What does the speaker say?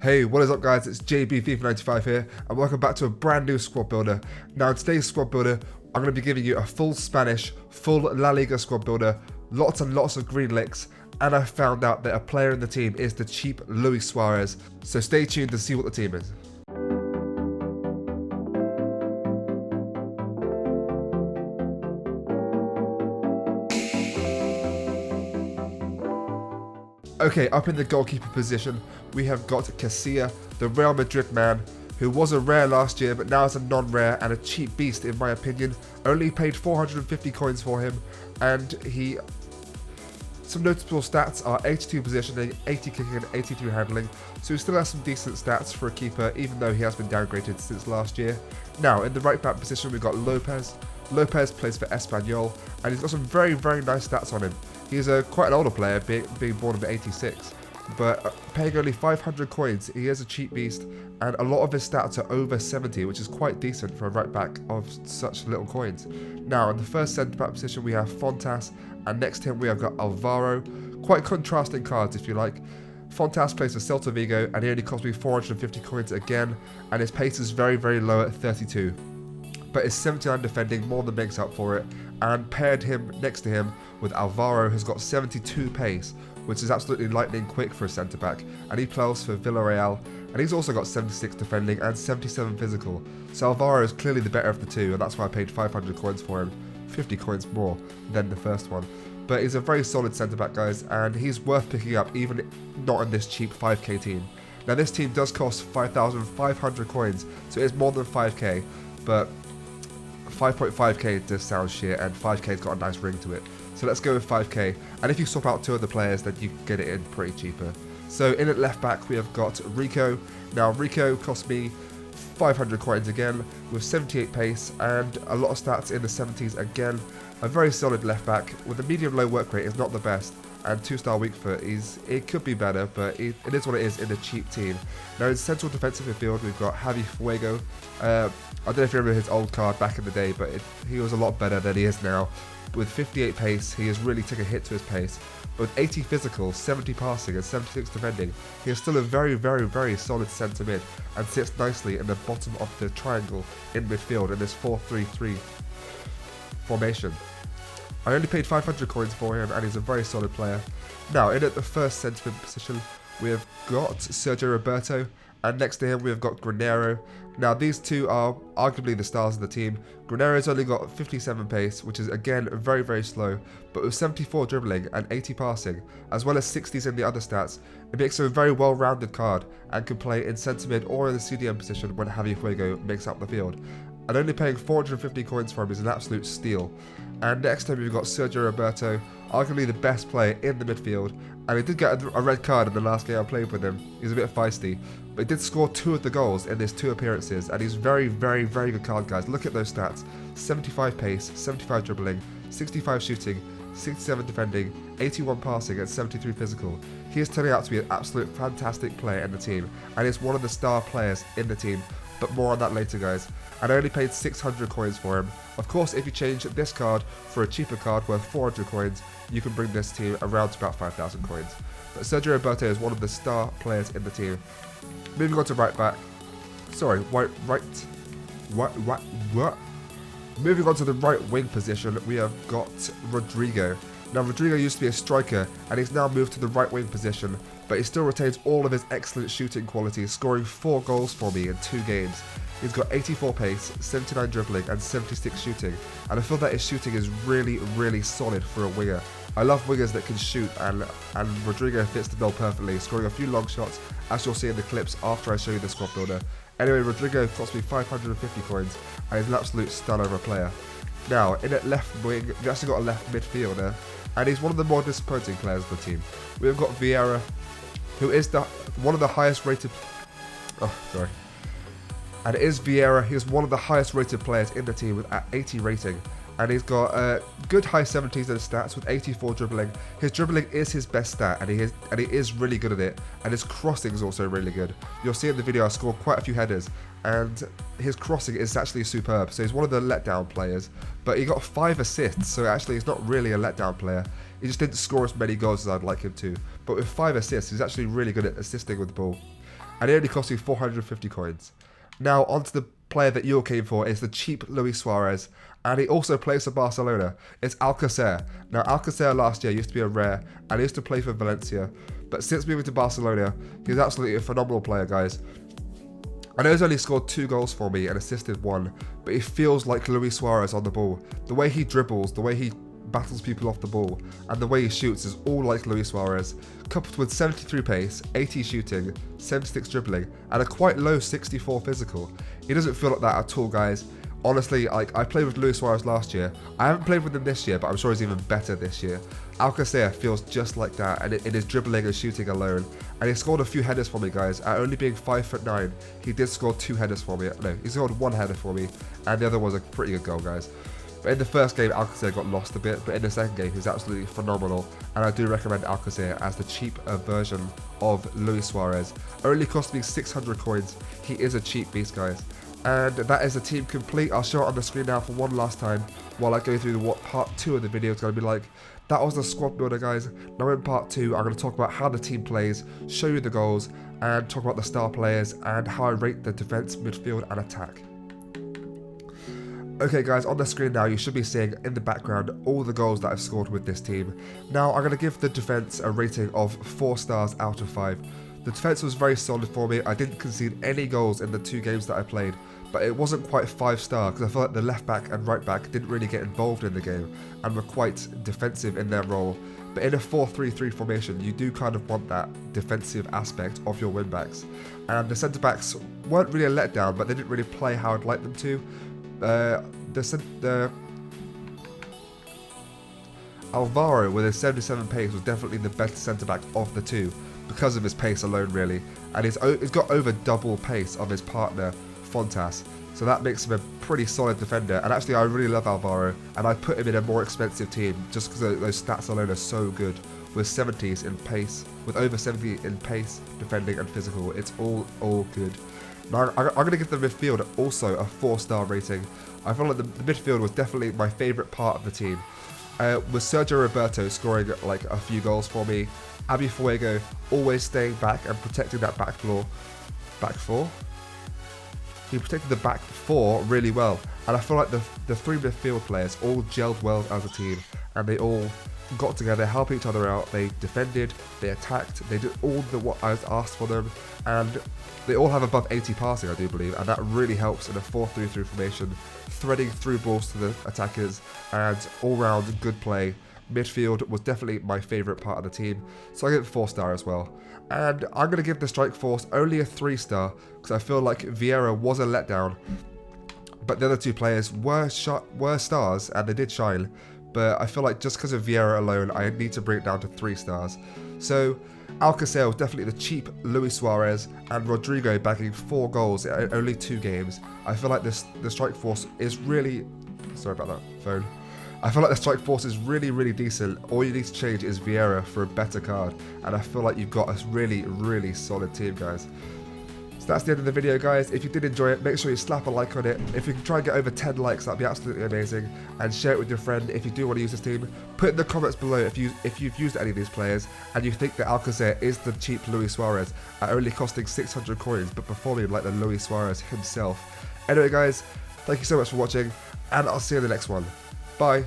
Hey, what is up guys, it's JB FIFA 95 here, and welcome back to a brand new squad builder. Now in today's squad builder, I'm going to be giving you a full Spanish, full La Liga squad builder, lots and lots of green licks, and I found out that a player in the team is the cheap Luis Suarez, so stay tuned to see what the team is. Okay, up in the goalkeeper position, we have got Casilla, the Real Madrid man, who was a rare last year, but now is a non-rare and a cheap beast in my opinion. Only paid 450 coins for him, and some notable stats are 82 positioning, 80 kicking and 82 handling, so he still has some decent stats for a keeper, even though he has been downgraded since last year. Now, in the right back position, we've got Lopez. Lopez plays for Espanyol, and he's got some very, very nice stats on him. He's quite an older player, being born in '86, but paying only 500 coins, he is a cheap beast, and a lot of his stats are over 70, which is quite decent for a right back of such little coins. Now, in the first centre back position, we have Fontas, and next to him we have got Alvaro. Quite contrasting cards, if you like. Fontas plays for Celta Vigo, and he only cost me 450 coins again, and his pace is very, very low at 32. But his 79 defending more than makes up for it, and paired him next to him with Alvaro, who's got 72 pace, which is absolutely lightning quick for a centre-back, and he plays for Villarreal, and he's also got 76 defending and 77 physical, so Alvaro is clearly the better of the two, and that's why I paid 500 coins for him, 50 coins more than the first one. But he's a very solid centre-back, guys, and he's worth picking up even not in this cheap 5k team. Now this team does cost 5,500 coins, so it is more than 5k, but 5.5k does sound shit, and 5k's got a nice ring to it. So let's go with 5k, and if you swap out two of the players, then you can get it in pretty cheaper. So in at left back, we have got Rico. Now Rico cost me 500 coins again, with 78 pace, and a lot of stats in the 70s again. A very solid left back, with a medium low work rate is not the best, and 2-star weak foot, it could be better, but it is what it is in a cheap team. Now in central defensive midfield, we've got Javi Fuego. I don't know if you remember his old card back in the day, but he was a lot better than he is now. With 58 pace, he has really taken a hit to his pace. But with 80 physical, 70 passing and 76 defending, he is still a very, very, very solid centre mid, and sits nicely in the bottom of the triangle in midfield in this 4-3-3 formation. I only paid 500 coins for him, and he's a very solid player. Now, in at the first centre mid position, we have got Sergio Roberto, and next to him we have got Granero. Now these two are arguably the stars of the team. Granero's only got 57 pace, which is again very, very slow, but with 74 dribbling and 80 passing, as well as 60s in the other stats, it makes him a very well-rounded card, and can play in centre mid or in the CDM position when Javi Fuego makes up the field. And only paying 450 coins for him is an absolute steal. And next time we've got Sergio Roberto, arguably the best player in the midfield, and he did get a red card in the last game I played with him. He's a bit feisty, but he did score 2 of the goals in his 2 appearances, and he's very, very, very good card, guys. Look at those stats: 75 pace, 75 dribbling, 65 shooting, 67 defending, 81 passing and 73 physical. He is turning out to be an absolute fantastic player in the team, and is one of the star players in the team, but more on that later, guys. And I only paid 600 coins for him. Of course, if you change this card for a cheaper card worth 400 coins, you can bring this team around to about 5,000 coins. But Sergio Roberto is one of the star players in the team. Moving on to right back. Moving on to the right wing position, we have got Rodrigo. Now Rodrigo used to be a striker, and he's now moved to the right wing position, but he still retains all of his excellent shooting qualities, scoring 4 goals for me in 2 games. He's got 84 pace, 79 dribbling and 76 shooting, and I feel that his shooting is really, really solid for a winger. I love wingers that can shoot, and Rodrigo fits the bill perfectly, scoring a few long shots, as you'll see in the clips after I show you the squad builder. Anyway, Rodrigo cost me 550 coins, and he's an absolute stunner of a player. Now, in at left wing, we've actually got a left midfielder, and he's one of the more disappointing players of the team. We've got Vieira, who is one of the highest rated... And it is Vieira. He is one of the highest rated players in the team with at 80 rating. And he's got a good high 70s in his stats with 84 dribbling. His dribbling is his best stat, and he is really good at it. And his crossing is also really good. You'll see in the video I scored quite a few headers, and his crossing is actually superb. So he's one of the letdown players, but he got 5 assists, so actually he's not really a letdown player. He just didn't score as many goals as I'd like him to. But with 5 assists, he's actually really good at assisting with the ball. and it only cost you 450 coins. Now onto the player that you're keen for is the cheap Luis Suarez, and he also plays for Barcelona. It's Alcacer. Now Alcacer last year used to be a rare, and he used to play for Valencia, but since moving to Barcelona, he's absolutely a phenomenal player, guys. I know he's only scored 2 goals for me and assisted 1, but he feels like Luis Suarez on the ball. The way he dribbles, the way he battles people off the ball, and the way he shoots is all like Luis Suarez, coupled with 73 pace, 80 shooting, 76 dribbling, and a quite low 64 physical. He doesn't feel like that at all, guys. Honestly, I played with Luis Suarez last year. I haven't played with him this year, but I'm sure he's even better this year. Alcacer feels just like that, and in his dribbling and shooting alone. And he scored a few headers for me, guys. At only being 5'9", he did score 2 headers for me. No, he scored 1 header for me, and the other was a pretty good goal, guys. But in the first game, Alcacer got lost a bit, but in the second game, he's absolutely phenomenal. And I do recommend Alcacer as the cheaper version of Luis Suarez. Only cost me 600 coins. He is a cheap beast, guys. And that is the team complete. I'll show it on the screen now for one last time while I go through what part 2 of the video is going to be like. That was the squad builder, guys. Now in part 2, I'm going to talk about how the team plays, show you the goals, and talk about the star players and how I rate the defense, midfield, and attack. Okay guys, on the screen now you should be seeing in the background all the goals that I've scored with this team. Now I'm going to give the defense a rating of 4 stars out of 5. The defense was very solid for me. I didn't concede any goals in the 2 games that I played, but it wasn't quite 5-star because I feel like the left back and right back didn't really get involved in the game and were quite defensive in their role. But in a 4-3-3 formation, you do kind of want that defensive aspect of your wing backs. And the centre backs weren't really a letdown, but they didn't really play how I'd like them to. Alvaro with his 77 pace was definitely the best centre back of the 2 because of his pace alone, really, and he's got over double pace of his partner Fontas, so that makes him a pretty solid defender. And actually I really love Alvaro, and I put him in a more expensive team just because those stats alone are so good, with 70s in pace, with over 70 in pace, defending and physical. It's all good. Now I'm going to give the midfield also a 4-star rating. I feel like the midfield was definitely my favourite part of the team, with Sergio Roberto scoring like a few goals for me, Abby Fuego always staying back and protecting that back four. He protected the back 4 really well, and I feel like the 3 midfield players all gelled well as a team, and they all got together, helping each other out. They defended, they attacked, they did all what I was asked for them, and they all have above 80 passing, I do believe, and that really helps in a 4-3-3 formation, threading through balls to the attackers, and all-round good play. Midfield was definitely my favourite part of the team, so I give it 4-star as well. And I'm going to give the strike force only a 3-star, because I feel like Vieira was a letdown, but the other 2 players were stars, and they did shine. But I feel like just because of Vieira alone, I need to bring it down to 3 stars. So Alcacer was definitely the cheap Luis Suarez, and Rodrigo bagging 4 goals in only 2 games. I feel like the strike force is really... Sorry about that phone. I feel like the strike force is really decent. All you need to change is Vieira for a better card, and I feel like you've got a really solid team, guys. So that's the end of the video, guys. If you did enjoy it, make sure you slap a like on it. If you can try and get over 10 likes, that'd be absolutely amazing. And share it with your friend if you do want to use this team. Put in the comments below if you've used any of these players and you think that Alcacer is the cheap Luis Suarez at only costing 600 coins but performing like the Luis Suarez himself. Anyway, guys, thank you so much for watching, and I'll see you in the next one. Bye.